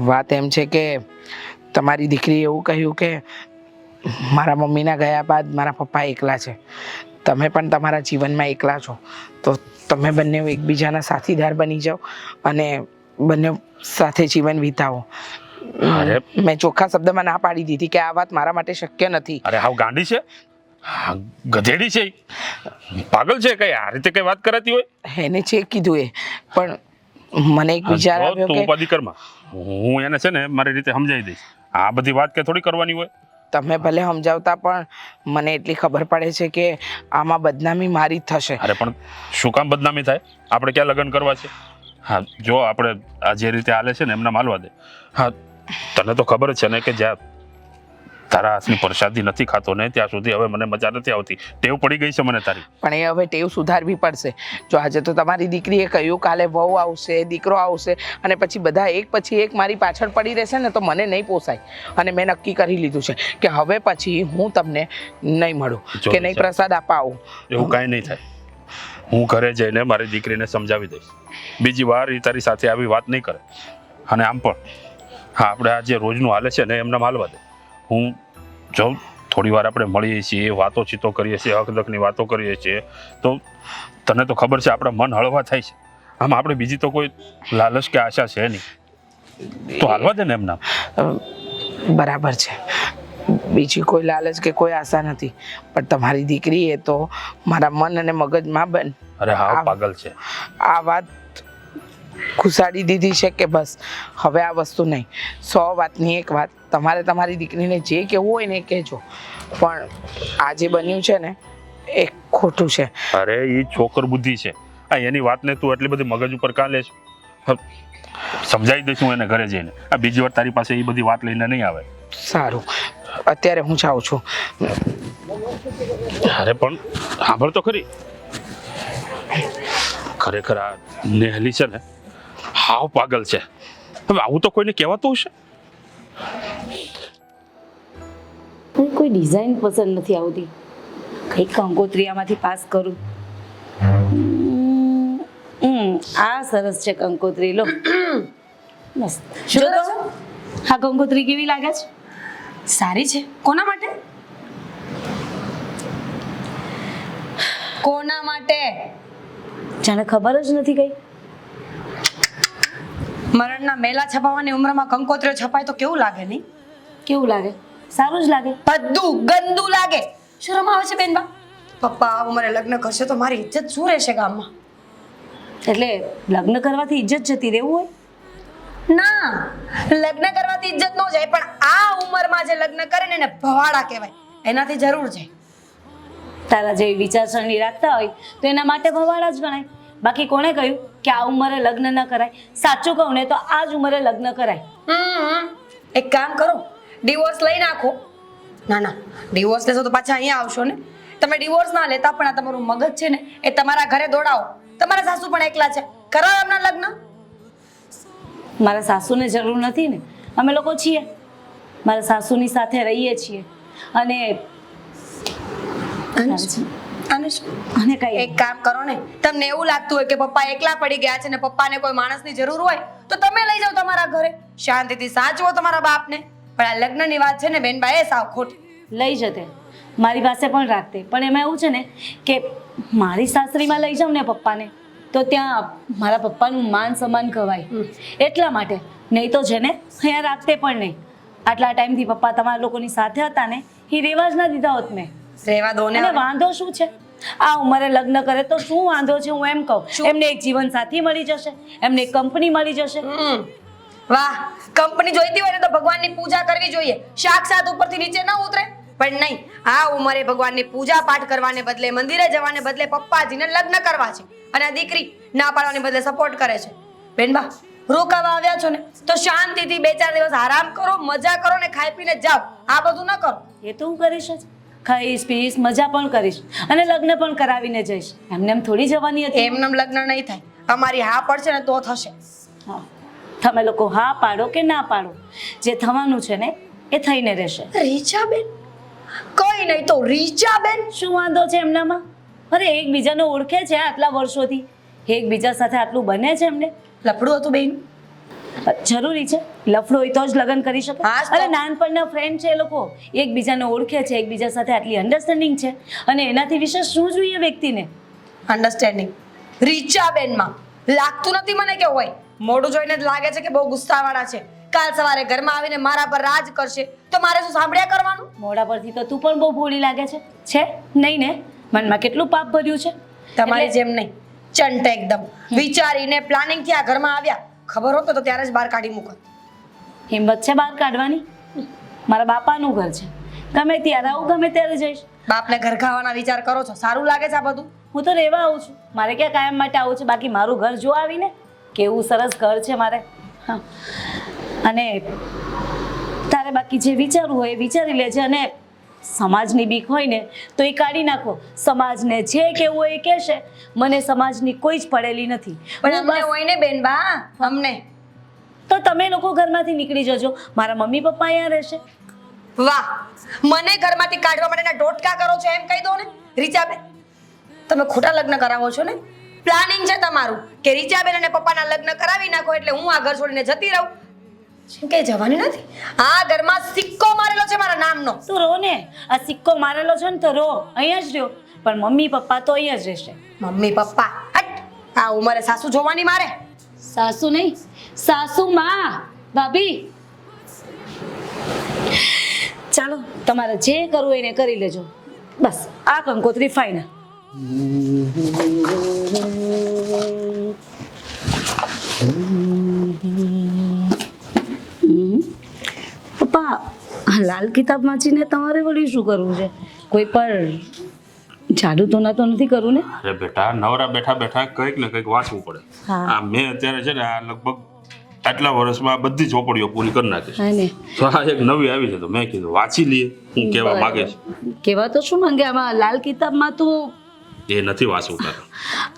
વાત એમ છે કે તમારી દીકરીએ એવું કહ્યું કે મારા મમ્મીના ગયા બાદ મારા પપ્પા એકલા છે, તમે પણ તમારા જીવનમાં એકલા છો, તો તમે બંને એકબીજાના સાથીદાર બની જાઓ અને બંને સાથે જીવન વિતાવો. અરે. મેં ચોખ્ખા શબ્દમાં ના પાડી દીધી કે આ વાત મારા માટે શક્ય નથી. અરે હાવ ગાંડી છે, ગધેડી છે, પાગલ છે કઈ? આ રીતે કઈ વાત કરાતી હોય? એને છે કીધું એ, પણ મને એક વિચાર આવ્યો તું કે ઉપાધિ કરમાં, હું એને છે ને મારી રીતે સમજાવી દઈશ. આ બધી વાત કે થોડી કરવાની હોય. તમે ભલે સમજાવતા પણ મને એટલી ખબર પડે છે કે આમાં બદનામી મારી જ થશે. અરે પણ શું કામ બદનામી થાય? આપણે ક્યાં લગ્ન કરવા છે? હા, જો આપણે આ જે રીતે હાલે છે ને એમને માલવા દે. હા, તને તો ખબર જ છે ને કે જ્યાં તારા હાથની પ્રસાદી નથી ખાતો ને ત્યાં સુધી હવે મને મજા નથી આવતી. ટેવ પડી ગઈ છે મને તારી. પણ એ હવે ટેવ સુધારવી પડશે. જો આજે તો તમારી દીકરીએ કહ્યું કાલે વહુ આવશે, દીકરો આવશે અને પછી બધા એક પછી એક મારી પાછળ પડી રહેશે ને તો મને નહીં પોસાય. અને મેં નક્કી કરી લીધું છે કે હવે પછી હું તમને નહીં મળું કે નહીં પ્રસાદ આપવા આવું. એવું કાંઈ નહીં થાય. હું ઘરે જઈને મારી દીકરીને સમજાવી દઈશ. બીજી વાર એ તારી સાથે આવી વાત નહીં કરે. અને આમ પણ હા, આપણે આ જે રોજનું હાલે છે ને એમને હાલવા દે. હું જો થોડી વાર આપણે મળીએ છીએ, વાતો ચીતો કરીએ છીએ, હકદકની વાતો કરીએ છીએ, તો તને તો ખબર છે આપણા મન હળવા થાય છે. આમ આપણે બીજી તો કોઈ લાલચ કે આશા છે નહીં, તો હાલવા દે ને એમના. બરાબર છે, બીજી કોઈ લાલચ કે કોઈ આશા નથી, પણ તમારી દીકરીએ તો મારા મન અને મગજમાં અરે હા, પાગલ છે. આ વાત ઘુસાડી દીધી છે કે બસ હવે આ વસ્તુ નહીં. 100 વાતની એક વાત, તમારે તમારી દીકરીને જે કહેવું હોય ને એ કહેજો, પણ આ જે બન્યું છે ને એ ખોટું છે. અરે એ છોકર બુદ્ધિ છે. આ એની વાતને તું એટલી બધી મગજ ઉપર કાં લે છે? સમજાવી દઈશ હું એને ઘરે જઈને. આ બીજી વાર તારી પાસે એ બધી વાત લઈને નહીં આવે. સારું, અત્યારે હું જાઉં છું. અરે પણ સાંભળ તો ખરી, ખરેખર આ નેહલી છે ને હાવ પાગલ છે. હવે આવું તો કોઈને કહેવાતું હશે? મને કોઈ ડિઝાઇન પસંદ નથી આવતી, કંઈક કંકોત્રીયામાંથી પાસ કરું. આ સરસ છે કંકોત્રી, લો મસ્ત. જો તો હા, કંકોત્રી કેવી લાગે છે? સારી છે. કોના માટે? કોના માટે? જાણે ખબર જ નથી કઈ. મરણના મેલા છપાવવાની ઉંમરમાં કંકોત્રીઓ છપાય તો કેવું લાગે નહીં? કેવું લાગે? સારું જ લાગે. બધું ગંદુ લાગે. શરમ આવે છે બેનબા? પપ્પા આ ઉંમરે લગ્ન કરશે તો મારી ઇજ્જત શું રહેશે ગામમાં? એટલે લગ્ન કરવાથી ઇજ્જત જતી રહેવું હોય? ના, લગ્ન કરવાથી ઇજ્જત ન જાય, પણ આ ઉંમરમાં જે લગ્ન કરે ને એને ભવાડા કહેવાય. એનાથી જરૂર છે. તારા જેવી વિચારસરણી રાખતા હોય તો એના માટે ભવાડા જ ગણાય. બાકી કોણે કહ્યું કે આ ઉંમરે લગ્ન ન કરાય? સાચું કહું ને તો આ જ ઉંમરે લગ્ન કરાય. એક કામ કરો, ડિવોર્સ લઈ નાખો. ના ના, ડિવોર્સ લેશો તો પાછા અહીંયા આવશો ને. તમે ડિવોર્સ ના લેતા પણ આ તમારું મગજ છે ને એ તમારા ઘરે દોડાવો. તમારા સાસુ પણ એકલા છે, કરાવો એમના લગ્ન. મારા સાસુને જરૂર નથી ને, અમે લોકો છીએ, મારા સાસુની સાથે રહીએ છીએ. અને અને કઈ એક કામ કરો ને, તમને એવું લાગતું હોય કે પપ્પા એકલા પડી ગયા છે ને પપ્પાને કોઈ માણસની જરૂર હોય તો તમે લઈ જાઓ તમારા ઘરે, શાંતિથી સાચવો તમારા બાપને. પણ આ લગ્નની વાત છે ને બેનબા, એ સાવ ખોટી. લઈ જતે, મારી પાસે પણ રાખતે, પણ એમાં એવું છે ને કે મારી સાસરીમાં લઈ જાઉં ને પપ્પાને તો ત્યાં મારા પપ્પાનું માન સન્માન ખવાય, એટલા માટે. નહીં તો છે ને અહીંયા રાખતે પણ નહીં. આટલા ટાઈમથી પપ્પા તમારા લોકોની સાથે હતા ને એ રેવા જ ના દીધા હોત મેં. રહેવા દો ને. અને વાંધો શું છે? આ ઉંમરે લગ્ન કરે તો શું વાંધો છે? હું એમ કહું, એમને એક જીવન સાથી મળી જશે, એમને એક કંપની મળી જશે. વાહ, કંપની જોઈતી હોય ને તો ભગવાનની પૂજા કરવી જોઈએ, સાક્ષાત ઉપરથી નીચે ન ઉતરે. પણ નહીં, આ ઉંમરે ભગવાનની પૂજા પાઠ કરવાને બદલે, મંદિરે જવાને બદલે પપ્પાજીને લગ્ન કરવા છે. અને આ દીકરી ના પાડવાને બદલે સપોર્ટ કરે છે. બેનબા, રોકાવા આવ્યા છો ને તો શાંતિથી 2-4 દિવસ આરામ કરો, મજા કરો ને ખાઈ પીને જાઓ. આ બધું ન કરો. એ તો હું કરીશ જ. ખાઈશ પીશ મજા પણ કરીશ અને લગ્ન પણ કરાવીને જઈશ. એમને એમ થોડી જવાની હતી. એમનેમ લગ્ન નહીં થાય, અમારી હા પડશે ને તો થશે. હા, તમે લોકો હા પાડો કે ના પાડો, જે થવાનું છે ને એ થઈને રહેશે. રીચાબેન, કઈ નહીં તો રીચાબેન. શું વાંધો છે એમનામાં? અરે એકબીજાને ઓળખે છે આટલા વર્ષોથી, એકબીજા સાથે આટલું બને છે એમને. લફડું હતું બેન. જરૂરી છે? લફડો હોય તો જ લગ્ન કરી શકે? હા જ તો. અરે નાનપણના ફ્રેન્ડ છે એ લોકો, એકબીજાને ઓળખે છે, એકબીજા સાથે આટલી અન્ડરસ્ટેન્ડિંગ છે, અને એનાથી વિશેષ શું જોઈએ વ્યક્તિને? અન્ડરસ્ટેન્ડિંગ રીચાબેનમાં લાગતું નથી મને કે હોય. મોઢું જોઈને જ લાગે છે કે બહુ ગુસ્સાવાળા છે. કાલ સવારે ઘરમાં આવીને મારા પર રાજ કરશે તો મારે શું સાંભળ્યા કરવાનું? મોઢા પરથી તો તું પણ બહુ ભોળી લાગે છે નહીં ને? મનમાં કેટલું પાપ ભર્યું છે. તમારી એટલે- જેમ નહીં, ચંટ એકદમ વિચારીને પ્લાનિંગ થી આ ઘરમાં આવ્યા. ખબર હોત તો ત્યારે જ બહાર કાઢી મૂકત. હિંમત છે બહાર કાઢવાની? મારા બાપાનું ઘર છે, ગમે ત્યારે આવું ગમે ત્યારે જઈશ. બાપને ઘર ખાવાના વિચાર કરો છો? સારું લાગે છે આ બધું? હું તો રહેવા આવું છું, મારે ક્યાં કાયમ માટે આવું છે? બાકી મારું ઘર જો આવીને કેવું સરસ ઘર છે મારે. હા, અને તારે બાકી જે વિચારવું હોય એ વિચારી લેજે, અને સમાજની બીક હોય ને તો એ કાઢી નાખો. સમાજને જે કેવું હોય એ કહેશે, મને સમાજની કોઈ જ પડેલી નથી. પણ હું અમને બસ- હોય ને બેન બા, અમને. તો તમે લોકો ઘરમાંથી નીકળી જજો, મારા મમ્મી પપ્પા અહીંયા રહેશે. વાહ, મને ઘરમાંથી કાઢવા માટેના ટોટકા કરો છો એમ કહી દો ને. રીચાબેન, તમે ખોટા લગ્ન કરાવો છો ને. પ્લાનિંગ છે તમારું કે રીચાબેન અને પપ્પાના લગ્ન કરાવી નાખો એટલે હું આ ઘર છોડીને જતી રહું. જેમ કે જવાની નથી. આ ઘરમાં સિક્કો મારેલો છે મારા નામનો. તું રો ને, આ સિક્કો મારેલો છે ને તો રો, અહીંયા જ રહ્યો, પણ મમ્મી પપ્પા તો અહીંયા જ રહેશે. મમ્મી પપ્પા હટ, આ ઉંમરે સાસુ જોવાની મારે. સાસુ નહીં, સાસુ માં, ભાભી. ચાલો, તમારે જે કરવું હોય એને કરી લેજો. બસ આ કંકોત્રી ફાઈનલ. પપ્પા, આ લાલ કિતાબ વાંચીને તમારે વળી શું કરવું છે? કોઈ પર જાદુ તો નથી કરવું ને? અરે બેટા, નવરા બેઠા બેઠા કંઈક ને કંઈક વાંચવું પડે. હા. આ મેં અત્યારે છે ને આ લગભગ આટલા વર્ષમાં આ બધી ચોપડીઓ પૂરી કરી નાખી છે. હા ને, તો આ એક નવી આવી છે તો મેં કીધું વાંચી લઈએ હું કહેવા માંગે છે. કેવા તો શું માંગે આમાં લાલ કિતાબમાં તો? એ નથી વાંચવું તારે.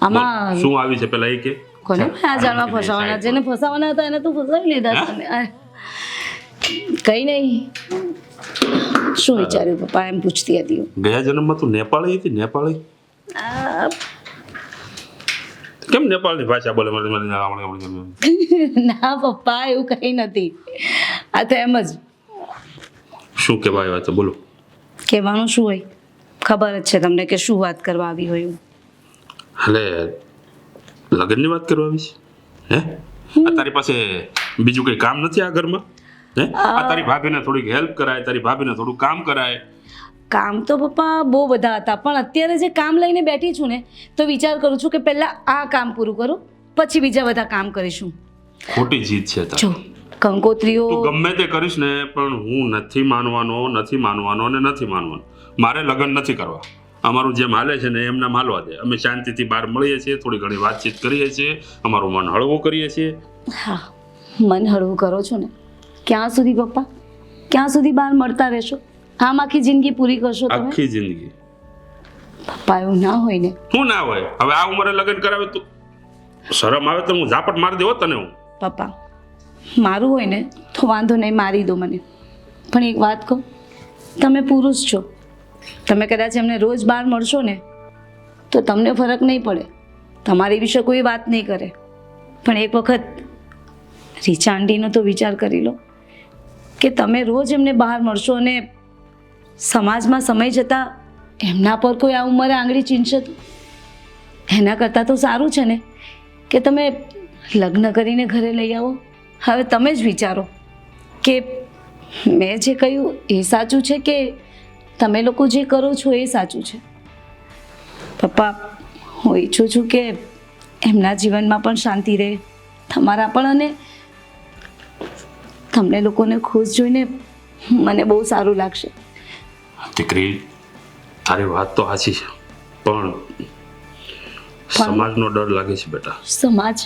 આમાં શું આવી છે પેલા એ કે? કોને આ જાણવા ફસાવાના? જેને ફસાવાના હતા એને તો ફસાવી લીધા તમે. કઈ નહીં, શું વિચાર્યું પપ્પા? એમ પૂછતી હતી હું. ગયા જન્મમાં તું નેપાળી હતી? નેપાળી આ, કેમ નેપાળની ભાષા બોલે? ના પપ્પા, એવું કઈ નથી. આ તો એમ જ શું કહેવાય વાત છે? બોલો. કહેવાનું શું હોય, ખબર જ છે તમને કે શું વાત કરવા આવી હોય હું. એટલે લગ્નની વાત કરવા આવી છે? હે? આ તારી પાસે બીજું કઈ કામ નથી આ ઘરમાં? હે? આ તારી ભાભીને થોડીક હેલ્પ કરાય, તારી ભાભીને થોડું કામ કરાય. કામ તો પપ્પા બહુ બધા હતા, પણ અત્યારે જે કામ લઈને બેઠી છું ને તો વિચાર કરું છું કે પહેલાં આ કામ પૂરું કરું, પછી બીજા બધા કામ કરીશું. ખોટી જીત છે તારી. જો કંકોત્રીઓ, તું ગમે તે કરીશ ને પણ હું નથી માનવાનો અને નથી માનવાનો. મારે લગ્ન નથી કરવા. અમારું જેમ હાલે છે ને એમને હાલવા દે. અમે શાંતિથી બહાર મળીએ છીએ, થોડી ઘણી વાતચીત કરીએ છીએ, અમારું મન હળવું કરીએ છીએ. હા, મન હળવું કરો છો ને? ક્યાં સુધી પપ્પા, ક્યાં સુધી બહાર મળતા રહેશો? આમ આખી જિંદગી પૂરી કરશો તમે? આખી જિંદગી. પપ્પા એવું ના હોય ને. શું ના હોય? હવે આ ઉંમરે લગ્ન કરાવે તો શરમ આવે તો હું ઝાપટ મારી દેવો તને હું. પપ્પા, મારું હોય ને તો વાંધો નહીં, મારી દો મને, પણ એક વાત કહું, તમે પુરુષ છો, તમે કદાચ એમને રોજ બહાર મળશો ને તો તમને ફરક નહીં પડે, તમારી વિશે કોઈ વાત નહીં કરે, પણ એક વખત રીચા આંટીનો તો વિચાર કરી લો કે તમે રોજ એમને બહાર મળશો અને સમાજમાં સમય જતાં એમના પર કોઈ આ ઉંમરે આંગળી ચીંધશે તો એના કરતાં તો સારું છે ને કે તમે લગ્ન કરીને ઘરે લઈ આવો. હવે તમે જ વિચારો કે મેં જે કહ્યું એ સાચું છે કે તમે લોકો જે કરો છો એ સાચું છે. પપ્પા, હું ઈચ્છું છું કે એમના જીવનમાં પણ શાંતિ રહે, તમારા પણ, અને તમને લોકોને ખુશ જોઈને મને બહુ સારું લાગશે. દીકરી, તારી વાત તો સાચી છે પણ સમાજનો ડર લાગે છે બેટા. સમાજ?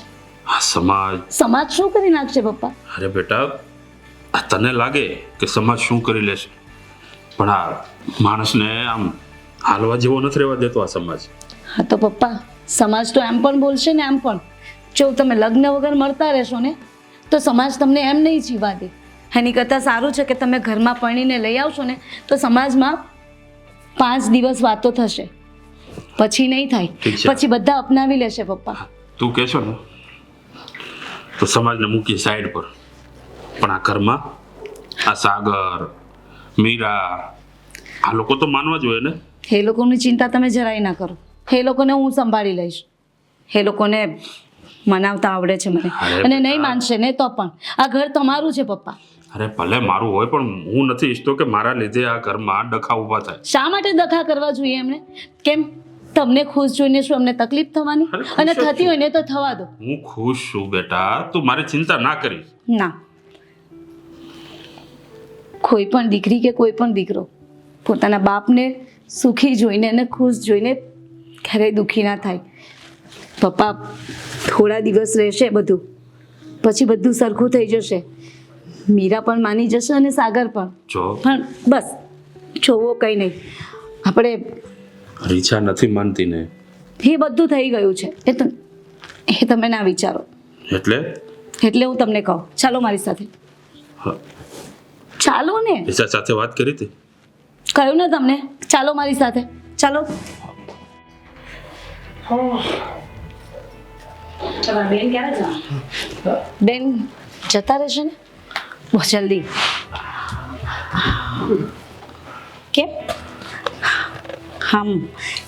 આ સમાજ શું કરી નાખશે પપ્પા? અરે બેટા, આ તને લાગે કે સમાજ શું કરી લેશે? પણ આ માણસને આમ હાલવા જેવો નથી રહેવા દેતો આ સમાજ. હા તો પપ્પા, સમાજ તો એમ પણ બોલશે ને એમ પણ. જો તમે લગ્ન વગર મળતા રહેશો ને તો સમાજ તમને એમ નહીં જીવા દે. એની કરતાં સારું છે કે તમે ઘરમાં પરણીને લઈ આવશો ને તો સમાજમાં 5 દિવસ વાતો થશે, પછી નહીં થાય. ઠીક છે. પછી બધા અપનાવી લેશે પપ્પા. તું કહેશો ને તો સમાજને મૂકીએ સાઈડ પર, પણ આ ઘરમાં આ સાગર, મીરા, આ લોકો તો માનવા જોઈએ ને. એ લોકોની ચિંતા તમે જરાય ના કરો. એ લોકોને હું સંભાળી લઈશ. એ લોકોને મનાવતા આવડે છે મને. અરે અને નહીં બેટા. માનશે ને તો પણ આ ઘર તમારું છે પપ્પા. અરે ભલે મારું હોય, પણ હું નથી ઈચ્છતો કે મારા લીધે આ ઘરમાં ડખા ઊભા થાય. શા માટે દખા કરવા જોઈએ એમણે? કેમ તમને ખુશ જોઈને શું અમને તકલીફ થવાની? અરે ખુશ અને જ થતી છું. હોય ને તો થવા દો. હું ખુશ છું બેટા, તું મારી ચિંતા ના કરીશ. ના, કોઈ પણ દીકરી કે કોઈ પણ દીકરો પોતાના બાપને સુખી જોઈને અને ખુશ જોઈને ક્યારેય દુઃખી ના થાય. પપ્પા થોડા દિવસ રહેશે બધું, પછી બધું સરખું થઈ જશે. મીરા પણ માની જશે અને સાગર પણ. જો પણ બસ જોવો કંઈ નહીં. આપણે રીછા નથી માનતી ને, એ બધું થઈ ગયું છે. એ તમે ના વિચારો. એટલે હું તમને કહું, ચાલો મારી સાથે. હા, ચાલો ને, રીછા સાથે વાત કરી હતી. કહ્યું ને તમને, ચાલો મારી સાથે. ચાલો. બેન ક્યારે જવા? બેન જતા રહેશે ને બહુ જલ્દી. કેમ?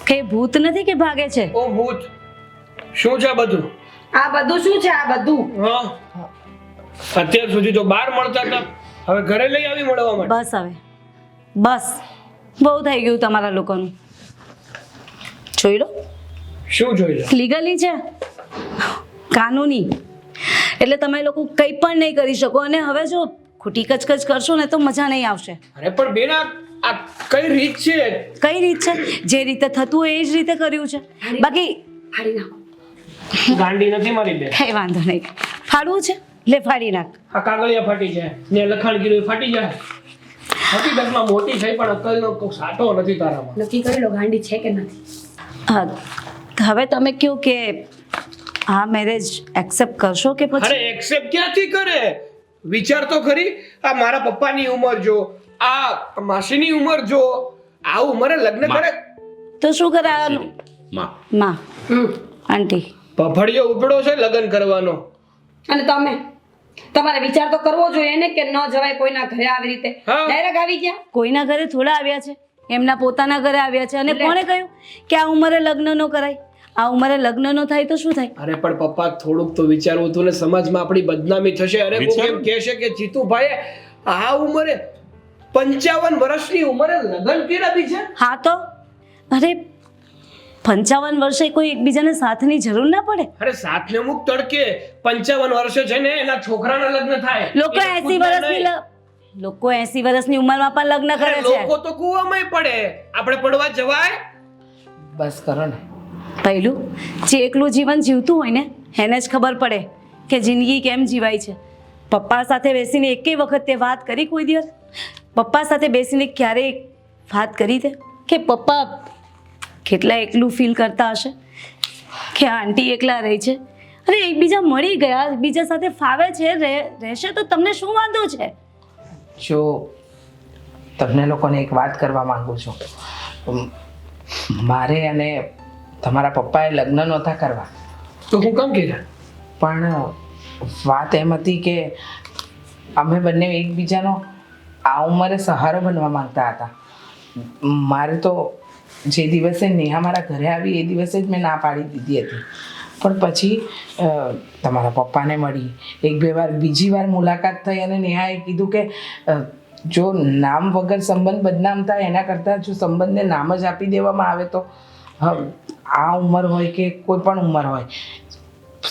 કઈ ભૂત નથી કે ભાગે છે? ઓ ભૂત, શું છે આ બધું? આ બધું શું છે? આ બધું હા, અત્યાર સુધી તો બહાર મળતા હતા, હવે ઘરે લઈ આવી મળવા માટે. બસ હવે, બસ બહુ થઈ ગયું તમારા લોકોનું. જોઈ લો, શું જોઈ લે? લીગલી છે, કાનૂની. એટલે તમે લોકો કંઈ પણ નહીં કરી શકો. અને હવે જો ખોટી કચકચ કરશો ને તો મજા નહીં આવશે. અરે પણ બેન, આ કઈ રીત છે? કઈ રીત છે? જે રીતે થતું હોય એ જ રીતે કર્યું છે. બાકી ફાડી નાખો. ગાંડી નથી મારી બેન. કઈ વાંધો નહીં. ફાડવું છે લે ફાડી નાખ. આ કાગળિયા ફાટી જાય ને લખાણ કીધું એ ફાટી જાય. હકીકતમાં મોટી થઈ પણ અક્કલનો કોઈ સાટો નથી તારામાં. નક્કી કરી લો ગાંડી છે કે નથી. હા, હવે તમે કહો કે આ મેરેજ એક્સેપ્ટ કરશો કે અરે પછી? એક્સેપ્ટ ક્યાંથી કરે? વિચાર તો ખરી. આ મારા પપ્પાની ઉંમર જો, આ માસીની ઉંમર જો, આ ઉંમરે લગ્ન કરે. તો શું કરાવવાનું? માં, માં, આંટી, પફડિયો ઉપડો છે લગ્ન કરવાનો. અને તમે તમારે વિચાર તો કરવો જોઈએ ને કે ન જવાય કોઈના ઘરે આવી રીતે. હા. ડાયરેક્ટ આવી ગયા. કોઈના ઘરે થોડા આવ્યા છે, એમના પોતાના ઘરે આવ્યા છે. અને કોણે કહ્યું કે આ ઉંમરે લગ્ન ન કરાય? આ ઉંમરે લગ્ન ન થાય તો શું થાય? અરે પણ પપ્પા, થોડુંક તો વિચારવું હતું ને, સમાજમાં આપણી બદનામી થશે. અરે કોઈ વિચારો. એમ કહેશે કે જીતુભાઈએ આ ઉંમરે 55 વર્ષની ઉંમરે લગ્ન કરાવી છે. હા તો અરે 55 વર્ષે કોઈ એકબીજાને સાથની જરૂર ના પડે. અરે સાથને મુક તડકે 55 વર્ષે છે ને એના છોકરાના લગ્ન થાય. લોકો એના 80 ખુદના વર્ષની નહીં. લોકો 80 વર્ષની ઉંમરમાં પણ લગ્ન અરે કરે છે. લોકો તો કૂવામાંય પડે, આપણે પડવા જવાય? બસ કરો ને. પહેલું જે એકલું જીવન જીવતું હોય ને એને જ ખબર પડે કે જિંદગી કેમ જીવાય છે. પપ્પા સાથે બેસીને એકેય વખત તે વાત કરી કોઈ દિવસ? પપ્પા સાથે બેસીને ક્યારેય વાત કરી તે કે પપ્પા કેટલા એકલું ફીલ કરતા હશે, કે આંટી એકલા રહી છે? અરે એકબીજા મળી ગયા, એકબીજા સાથે ફાવે છે, રહેશે તો તમને શું વાંધો છે? જો તમને લોકોને એક વાત કરવા માંગુ છું. મારે અને તમારા પપ્પાએ લગ્ન નહોતા કરવા, તો હું કેમ કીધા? પણ વાત એમ હતી કે અમે બંને એકબીજાનો આ ઉંમરે સહારો બનવા માંગતા હતા. મારે તો જે દિવસે નેહા મારા ઘરે આવી એ દિવસે જ મેં ના પાડી દીધી હતી. પણ પછી તમારા પપ્પાને મળી, 1-2 વાર બીજી વાર મુલાકાત થઈ અને નેહાએ કીધું કે જો નામ વગર સંબંધ બદનામ થાય એના કરતાં જો સંબંધને નામ જ આપી દેવામાં આવે તો આ ઉંમર હોય કે કોઈ પણ ઉંમર હોય,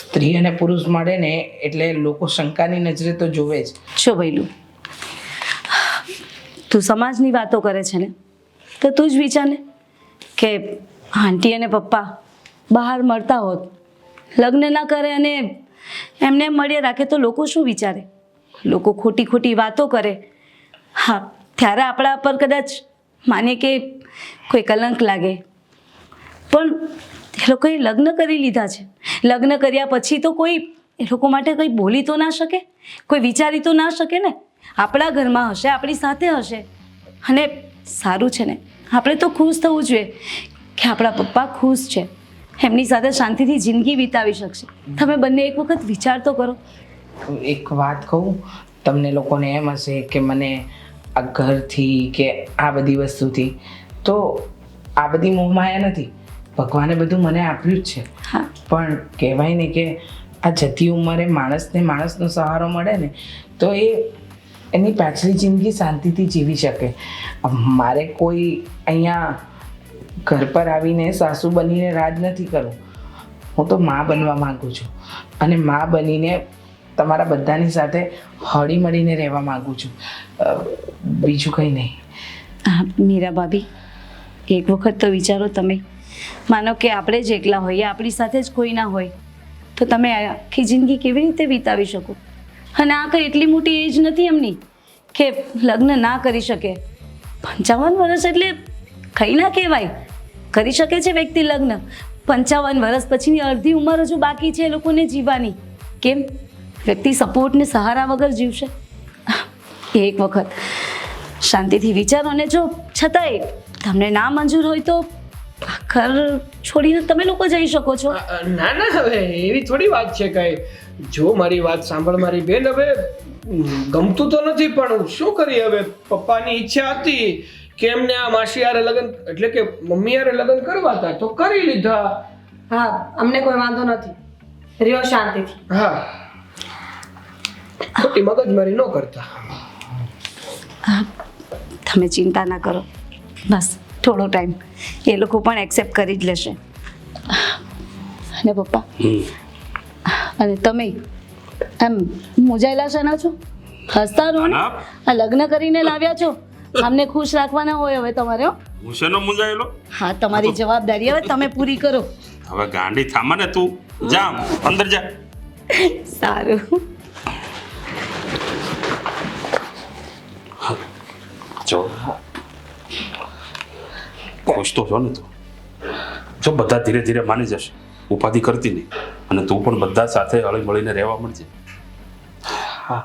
સ્ત્રી અને પુરુષ મળે ને એટલે લોકો શંકાની નજરે તો જોવે જ. છો ભૈલું, તું સમાજની વાતો કરે છે ને, તો તું જ વિચાર ને કે આંટી અને પપ્પા બહાર મળતા હોત, લગ્ન ના કરે અને એમને મળીએ રાખે તો લોકો શું વિચારે? લોકો ખોટી ખોટી વાતો કરે. હા, ત્યારે આપણા પર કદાચ માને કે કોઈ કલંક લાગે, પણ એ લોકોએ લગ્ન કરી લીધા છે. લગ્ન કર્યા પછી તો કોઈ એ લોકો માટે કંઈ બોલી તો ના શકે, કોઈ વિચારી તો ના શકે ને. આપણા ઘરમાં હશે, આપણી સાથે હશે, અને સારું છે ને. આપણે તો ખુશ થવું જોઈએ કે આપણા પપ્પા ખુશ છે, એમની સાથે શાંતિથી જિંદગી વિતાવી શકશે. તમે બંને એક વખત વિચાર તો કરો. એક વાત કહું, તમને લોકોને એમ હશે કે મને આ ઘરથી કે આ બધી વસ્તુથી, તો આ બધી મોહમાયા નથી. ભગવાને બધું મને આપ્યું જ છે. હા, પણ કહેવાય ને કે આ જતી ઉંમરે માણસનો સહારો મળે ને, તો એની પાછલી જિંદગી શાંતિથી જીવી શકે. મારે કોઈ અહીંયા ઘર પર આવીને સાસુ બનીને રાજ નથી કરવું. હું તો મા બનવા માગું છું, અને મા બનીને તમારા બધાની સાથે હળી મળીને રહેવા માગું છું. બીજું કંઈ નહીં. મીરા ભાભી, એક વખત તો વિચારો તમે. માનો કે આપણે જ એકલા હોઈએ, આપણી સાથે જ કોઈ ના હોય, તો તમે આખી જિંદગી કેવી રીતે વિતાવી શકો? અને આ કંઈ એટલી મોટી એજ નથી એમની કે લગ્ન ના કરી શકે. 55 વર્ષ એટલે કંઈ ના કહેવાય. કરી શકે છે વ્યક્તિ લગ્ન. 55 વર્ષ પછીની અડધી ઉંમર હજુ બાકી છે એ લોકોને જીવવાની. કેમ વ્યક્તિ સપોર્ટ ને સહારા વગર જીવશે? એક વખત શાંતિથી વિચારો, અને જો છતાંય તમને ના મંજૂર હોય તો ઘર છોડીને તમે લોકો જઈ શકો છો. ના ના, હવે એવી થોડી વાત છે કઈ. જો મારી વાત સાંભળ મારી બેન, હવે ગમતું તો નથી, પણ શું કરીએ હવે. પપ્પાની ઈચ્છા હતી કે એમને આ માસી યારે લગ્ન એટલે કે મમ્મી યારે લગ્ન કરવા હતા, તો કરી લીધા. હા, અમને કોઈ વાંધો નથી. રહ્યો શાંતિથી. હા, ખોટી મગજમારી ન કરતા. તમે ચિંતા ના કરો, બસ થોડો ટાઈમ એ લોકો પણ એક્સેપ્ટ કરી જ લેશે. અને પપ્પા, અને તમે એમ મૂંઝાયેલા છે ના છો? હસતા રહો ને. આ લગ્ન કરીને લાવ્યા છો, અમને ખુશ રાખવાના હોય હવે તમારે. હો, હું શેનો મૂંઝાયેલો? હા, તમારી જવાબદારી હવે તમે પૂરી કરો. હવે ગાંડી થામા ને તું. જા અંદર જા. સારું. જો ખુશ તો છો ને તું? જો બધા ધીરે ધીરે માની જશે, ઉપાધિ કરતી નહીં, અને તું પણ બધા સાથે હળી મળીને રહેવા મળજે. હા,